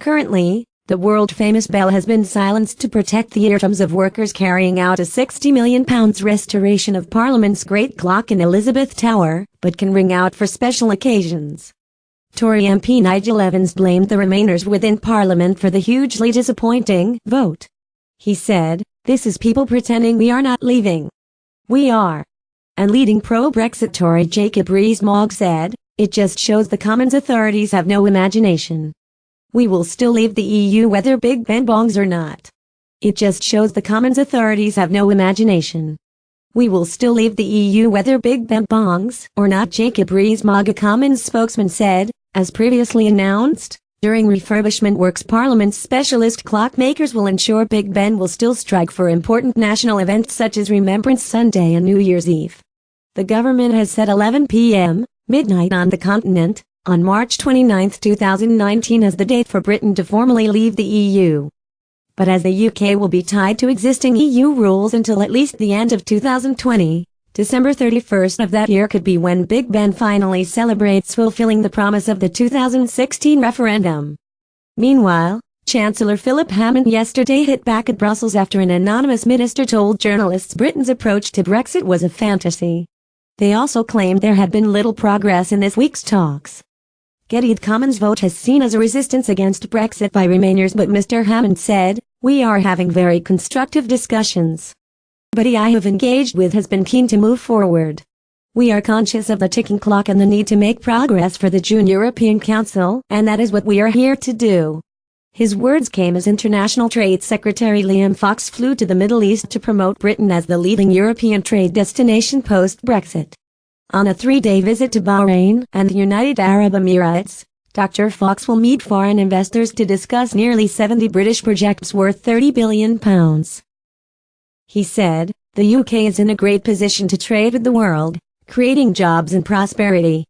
Currently, the world-famous bell has been silenced to protect the eardrums of workers carrying out a £60 million restoration of Parliament's great clock in Elizabeth Tower, but can ring out for special occasions. Tory MP Nigel Evans blamed the Remainers within Parliament for the hugely disappointing vote. He said, "This is people pretending we are not leaving. We are." And leading pro-Brexit Tory Jacob Rees-Mogg said, "It just shows the Commons authorities have no imagination. We will still leave the EU whether Big Ben bongs or not. It just shows the Commons authorities have no imagination. We will still leave the EU whether Big Ben bongs or not," Jacob Rees-Mogg, a Commons spokesman, said. As previously announced, during refurbishment works Parliament's specialist clockmakers will ensure Big Ben will still strike for important national events such as Remembrance Sunday and New Year's Eve. The government has set 11 p.m. midnight on the continent, on March 29, 2019 as the date for Britain to formally leave the EU. But as the UK will be tied to existing EU rules until at least the end of 2020, December 31st of that year could be when Big Ben finally celebrates fulfilling the promise of the 2016 referendum. Meanwhile, Chancellor Philip Hammond yesterday hit back at Brussels after an anonymous minister told journalists Britain's approach to Brexit was a fantasy. They also claimed there had been little progress in this week's talks. The Commons vote has seen as a resistance against Brexit by Remainers, but Mr. Hammond said, "We are having very constructive discussions. But I have engaged with has been keen to move forward. We are conscious of the ticking clock and the need to make progress for the June European Council, and that is what we are here to do." His words came as International Trade Secretary Liam Fox flew to the Middle East to promote Britain as the leading European trade destination post-Brexit. On a 3-day visit to Bahrain and the United Arab Emirates, Dr. Fox will meet foreign investors to discuss nearly 70 British projects worth £30 billion. He said, "The UK is in a great position to trade with the world, creating jobs and prosperity.